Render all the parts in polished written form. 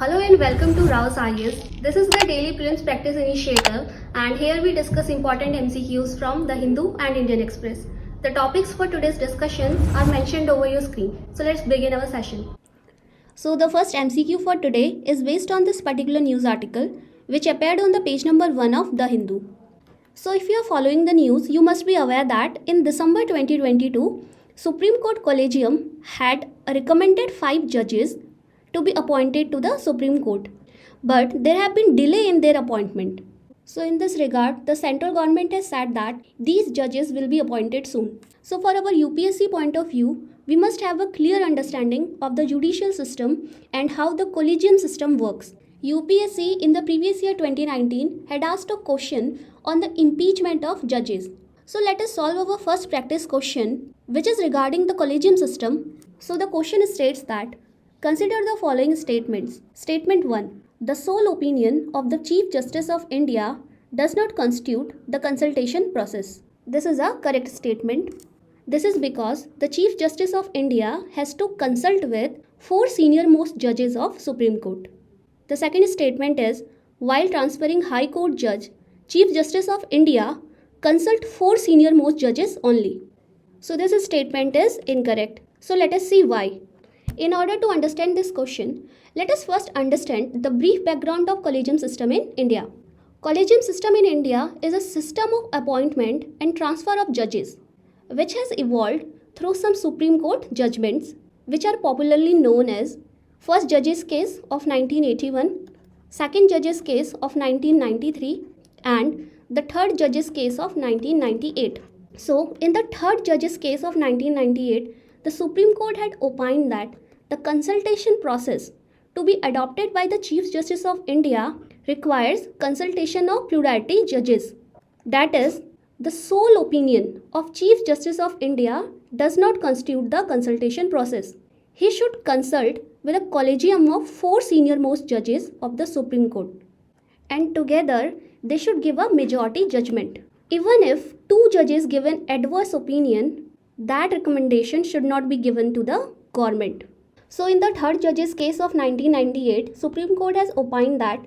Hello and welcome to Rao's IAS. This is the Daily Prelims Practice Initiative, and here we discuss important MCQs from The Hindu and Indian Express. The topics for today's discussion are mentioned over your screen. So let's begin our session. So the first MCQ for today is based on this particular news article which appeared on the page number 1 of The Hindu. So if you are following the news, you must be aware that in December 2022, Supreme Court Collegium had recommended 5 judges to be appointed to the Supreme Court, but there have been delay in their appointment. So in this regard, the central government has said that these judges will be appointed soon. So for our UPSC point of view, we must have a clear understanding of the judicial system and how the collegium system works. UPSC in the previous year 2019 had asked a question on the impeachment of judges. So let us solve our first practice question, which is regarding the collegium system. So the question states that consider the following statements. Statement 1. The sole opinion of the Chief Justice of India does not constitute the consultation process. This is a correct statement. This is because the Chief Justice of India has to consult with 4 senior most judges of Supreme Court. The second statement is, while transferring High Court judge, Chief Justice of India consult 4 senior most judges only. So this statement is incorrect. So let us see why. In order to understand this question, let us first understand the brief background of collegium system in India. Collegium system in India is a system of appointment and transfer of judges, which has evolved through some Supreme Court judgments, which are popularly known as First Judge's Case of 1981, Second Judge's Case of 1993, and the Third Judge's Case of 1998. So, in the Third Judge's Case of 1998, the Supreme Court had opined that the consultation process to be adopted by the Chief Justice of India requires consultation of plurality judges. That is, the sole opinion of Chief Justice of India does not constitute the consultation process. He should consult with a collegium of 4 senior most judges of the Supreme Court, and together they should give a majority judgment. Even if 2 judges give an adverse opinion, that recommendation should not be given to the government. So in the Third Judge's Case of 1998, Supreme Court has opined that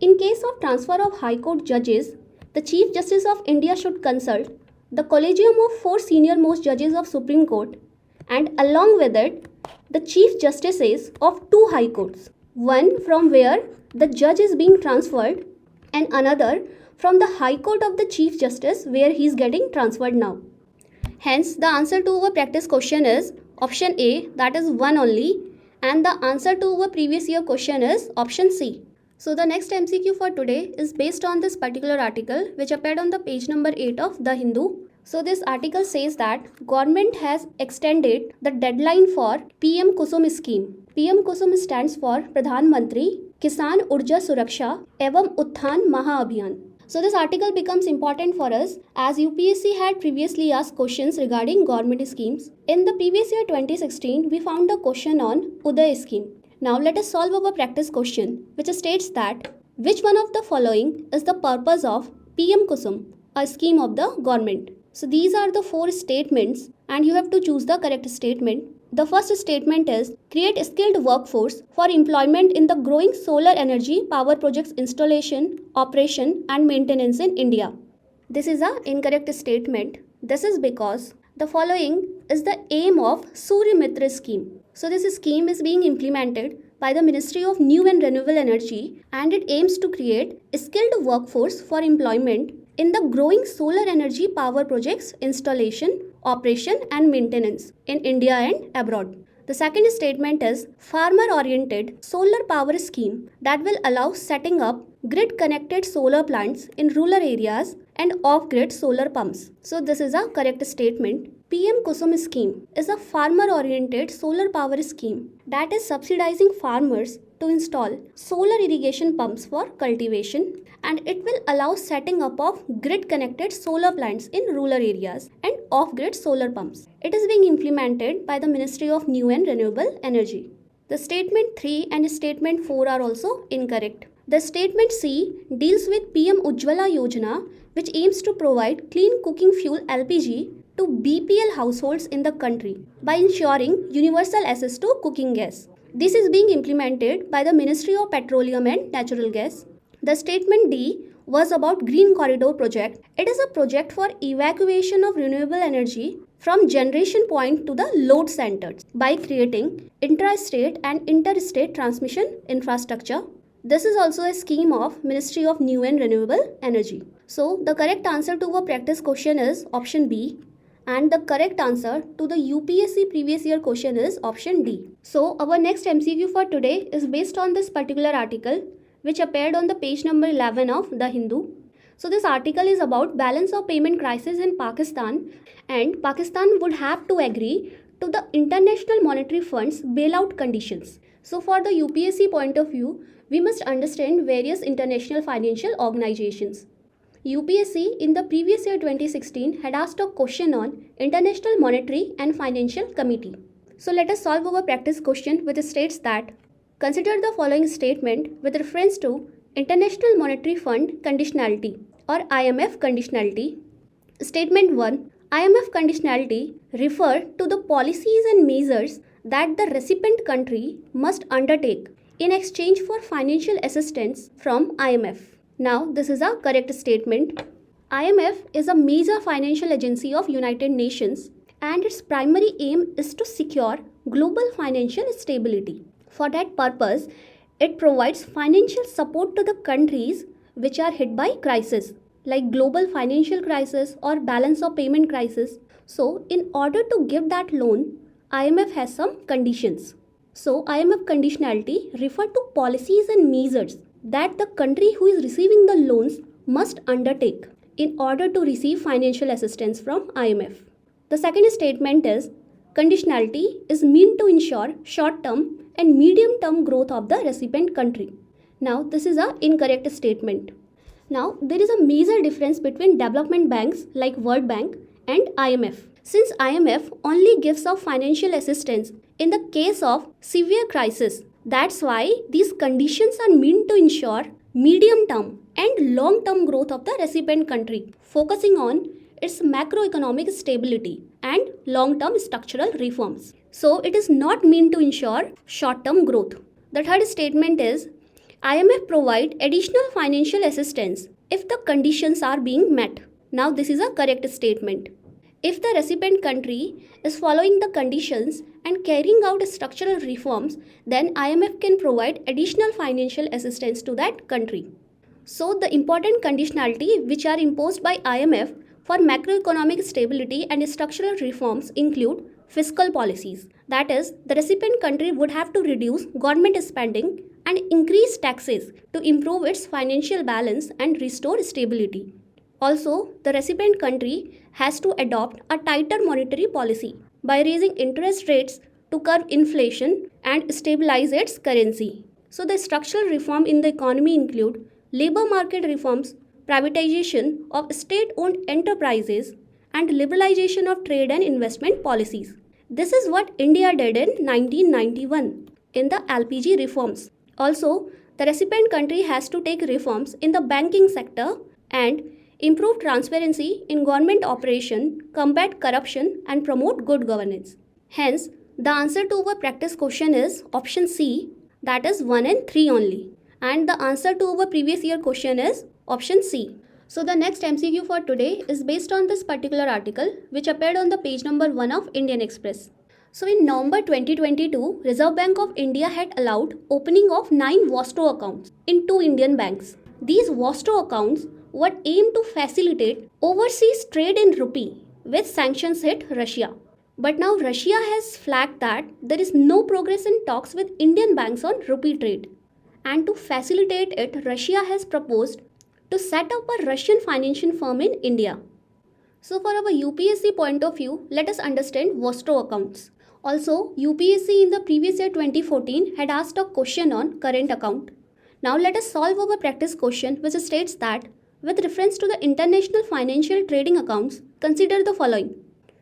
in case of transfer of High Court judges, the Chief Justice of India should consult the collegium of 4 senior most judges of Supreme Court, and along with it, the Chief Justices of 2 High Courts, one from where the judge is being transferred and another from the High Court of the Chief Justice where he is getting transferred now. Hence, the answer to our practice question is option A, that is 1 only, and the answer to our previous year question is option C. So the next MCQ for today is based on this particular article which appeared on the page number 8 of The Hindu. So this article says that government has extended the deadline for PM Kusum scheme. PM Kusum stands for Pradhan Mantri Kisan Urja Suraksha Evam Utthan Maha Abhiyan. So this article becomes important for us as UPSC had previously asked questions regarding government schemes. In the previous year 2016, we found a question on Uday scheme. Now let us solve our practice question, which states that which one of the following is the purpose of PM Kusum, a scheme of the government. So these are the 4 statements and you have to choose the correct statement. The first statement is create a skilled workforce for employment in the growing solar energy power projects installation, operation and maintenance in India. This is an incorrect statement. This is because the following is the aim of Surya Mitra scheme. So this scheme is being implemented by the Ministry of New and Renewable Energy and it aims to create a skilled workforce for employment in the growing solar energy power projects installation, operation and maintenance in India and abroad. The second statement is farmer-oriented solar power scheme that will allow setting up grid-connected solar plants in rural areas and off-grid solar pumps. So this is a correct statement. PM Kusum scheme is a farmer-oriented solar power scheme that is subsidizing farmers to install solar irrigation pumps for cultivation, and it will allow setting up of grid-connected solar plants in rural areas and off-grid solar pumps. It is being implemented by the Ministry of New and Renewable Energy. The statement 3 and statement 4 are also incorrect. The statement C deals with PM Ujjwala Yojana, which aims to provide clean cooking fuel LPG to BPL households in the country by ensuring universal access to cooking gas. This is being implemented by the Ministry of Petroleum and Natural Gas. The statement D was about Green Corridor project. It is a project for evacuation of renewable energy from generation point to the load centers by creating intrastate and interstate transmission infrastructure. This is also a scheme of Ministry of New and Renewable Energy. So the correct answer to our practice question is option B, and the correct answer to the UPSC previous year question is option D. So our next MCQ for today is based on this particular article which appeared on the page number 11 of The Hindu. So this article is about balance of payment crisis in Pakistan, and Pakistan would have to agree to the International Monetary Fund's bailout conditions. So for the UPSC point of view, we must understand various international financial organizations. UPSC in the previous year 2016 had asked a question on International Monetary and Financial Committee. So let us solve our practice question, which states that consider the following statement with reference to International Monetary Fund conditionality or IMF conditionality. Statement 1. IMF conditionality refer to the policies and measures that the recipient country must undertake in exchange for financial assistance from IMF. Now, this is a correct statement. IMF is a major financial agency of United Nations, and its primary aim is to secure global financial stability. For that purpose, it provides financial support to the countries which are hit by crisis, like global financial crisis or balance of payment crisis. So, in order to give that loan, IMF has some conditions. So, IMF conditionality refer to policies and measures that the country who is receiving the loans must undertake in order to receive financial assistance from IMF. The second statement is conditionality is meant to ensure short-term and medium-term growth of the recipient country. Now, this is an incorrect statement. Now, there is a major difference between development banks like World Bank and IMF. Since IMF only gives out financial assistance in the case of severe crisis, that's why these conditions are meant to ensure medium-term and long-term growth of the recipient country, focusing on its macroeconomic stability and long-term structural reforms. So, it is not meant to ensure short-term growth. The third statement is IMF provide additional financial assistance if the conditions are being met. Now, this is a correct statement. If the recipient country is following the conditions and carrying out structural reforms, then IMF can provide additional financial assistance to that country. So, the important conditionality which are imposed by IMF for macroeconomic stability and structural reforms include fiscal policies. That is, the recipient country would have to reduce government spending and increase taxes to improve its financial balance and restore stability. Also, the recipient country has to adopt a tighter monetary policy by raising interest rates to curb inflation and stabilize its currency. So, the structural reform in the economy include labor market reforms, privatization of state-owned enterprises, and liberalization of trade and investment policies. This is what India did in 1991 in the LPG reforms. Also, the recipient country has to take reforms in the banking sector and improve transparency in government operation, combat corruption, and promote good governance. Hence, the answer to our practice question is option C, that is 1 and 3 only. And the answer to our previous year question is option C. So the next MCQ for today is based on this particular article which appeared on the page number 1 of Indian Express. So in November 2022, Reserve Bank of India had allowed opening of 9 Vostro accounts in 2 Indian banks. These Vostro accounts were aimed to facilitate overseas trade in rupee with sanctions hit Russia. But now Russia has flagged that there is no progress in talks with Indian banks on rupee trade. And to facilitate it, Russia has proposed to set up a Russian financial firm in India. So for our UPSC point of view, let us understand Vostro accounts. Also, UPSC in the previous year 2014 had asked a question on current account. Now let us solve our practice question which states that with reference to the international financial trading accounts, consider the following.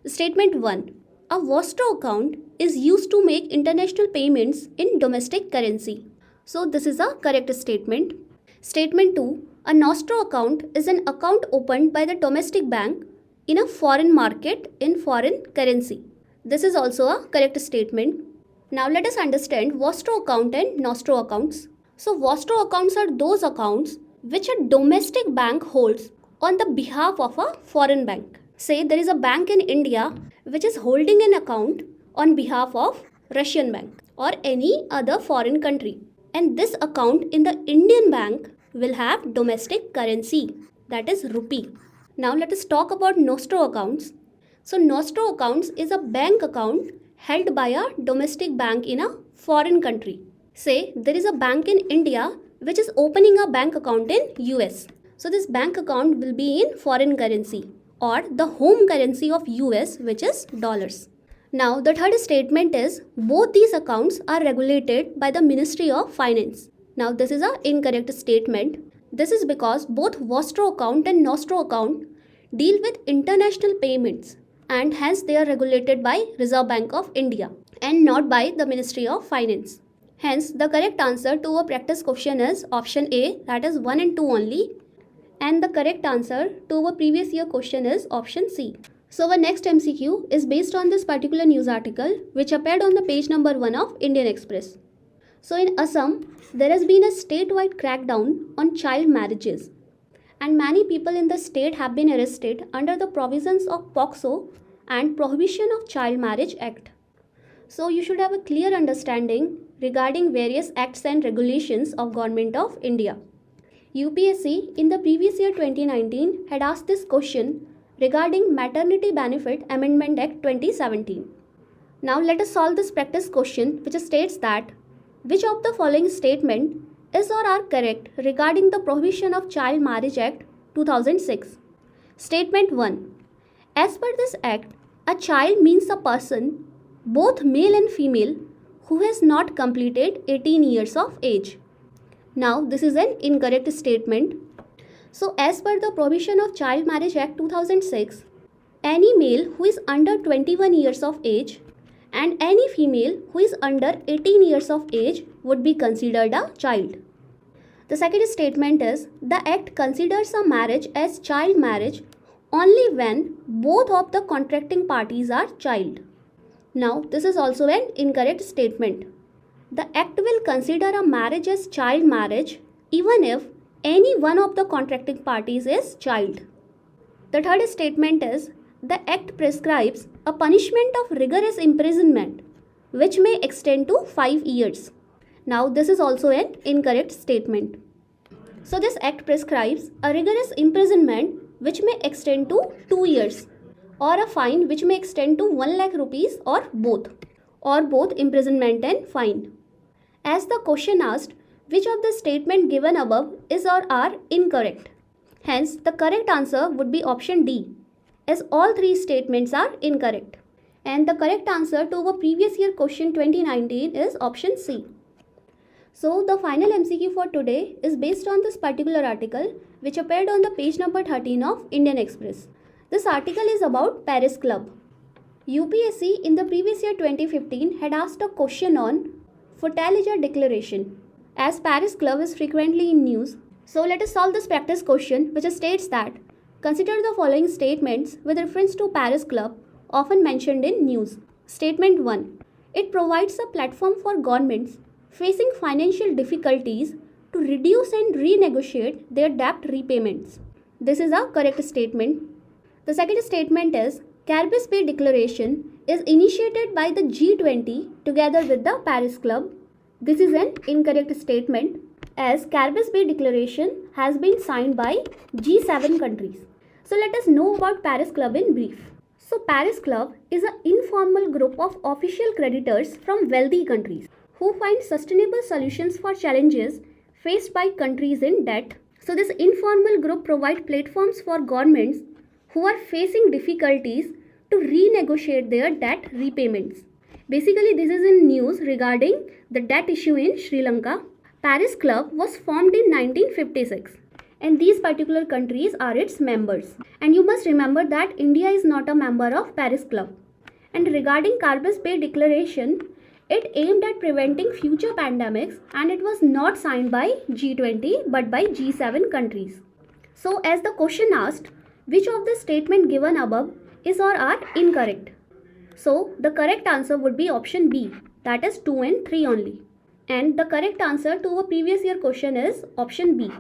Statement 1. A Vostro account is used to make international payments in domestic currency. So this is a correct statement. Statement 2. A Nostro account is an account opened by the domestic bank in a foreign market in foreign currency. This is also a correct statement. Now let us understand Vostro account and Nostro accounts. So Vostro accounts are those accounts which a domestic bank holds on the behalf of a foreign bank. Say there is a bank in India which is holding an account on behalf of Russian bank or any other foreign country. And this account in the Indian bank will have domestic currency, that is rupee. Now let us talk about Nostro accounts. So Nostro accounts is a bank account held by a domestic bank in a foreign country. Say there is a bank in India which is opening a bank account in US. So this bank account will be in foreign currency or the home currency of US, which is dollars. Now the third statement is both these accounts are regulated by the Ministry of Finance. Now this is an incorrect statement. This is because both Vostro account and Nostro account deal with international payments and hence they are regulated by Reserve Bank of India and not by the Ministry of Finance. Hence the correct answer to a practice question is option A, that is 1 and 2 only, and the correct answer to a previous year question is option C. So our next MCQ is based on this particular news article which appeared on the page number 1 of Indian Express. So in Assam, there has been a statewide crackdown on child marriages and many people in the state have been arrested under the provisions of POCSO and Prohibition of Child Marriage Act. So you should have a clear understanding regarding various acts and regulations of Government of India. UPSC in the previous year 2019 had asked this question regarding Maternity Benefit Amendment Act 2017. Now let us solve this practice question which states that which of the following statement is or are correct regarding the Prohibition of Child Marriage Act 2006. Statement 1. As per this act, a child means a person, both male and female, who has not completed 18 years of age. Now this is an incorrect statement. So as per the Prohibition of Child Marriage Act 2006, any male who is under 21 years of age and any female who is under 18 years of age would be considered a child. The second statement is the act considers a marriage as child marriage only when both of the contracting parties are child. Now this is also an incorrect statement. The act will consider a marriage as child marriage even if any one of the contracting parties is child. The third statement is the act prescribes a punishment of rigorous imprisonment which may extend to 5 years. Now this is also an incorrect statement. So this act prescribes a rigorous imprisonment which may extend to 2 years or a fine which may extend to 1 lakh rupees or both imprisonment and fine. As the question asked, which of the statement given above is or are incorrect? Hence, the correct answer would be option D, as all three statements are incorrect. And the correct answer to our previous year question 2019 is option C. So, the final MCQ for today is based on this particular article which appeared on the page number 13 of Indian Express. This article is about Paris Club. UPSC in the previous year 2015 had asked a question on Futaliger Declaration. As Paris Club is frequently in news, so let us solve this practice question which states that consider the following statements with reference to Paris Club often mentioned in news. Statement 1. It provides a platform for governments facing financial difficulties to reduce and renegotiate their debt repayments. This is a correct statement. The second statement is Carbis Bay Declaration is initiated by the G20 together with the Paris Club. This is an incorrect statement as Carbis Bay Declaration has been signed by G7 countries. So let us know about Paris Club in brief. So Paris Club is an informal group of official creditors from wealthy countries who find sustainable solutions for challenges faced by countries in debt. So this informal group provides platforms for governments who are facing difficulties to renegotiate their debt repayments. Basically, this is in news regarding the debt issue in Sri Lanka. Paris Club was formed in 1956 and these particular countries are its members. And you must remember that India is not a member of Paris Club. And regarding Carbis Bay Declaration, it aimed at preventing future pandemics and it was not signed by G20 but by G7 countries. So as the question asked, which of the statement given above is or are incorrect? So the correct answer would be option B, That is 2 and 3 only. And the correct answer to a previous year question is option B.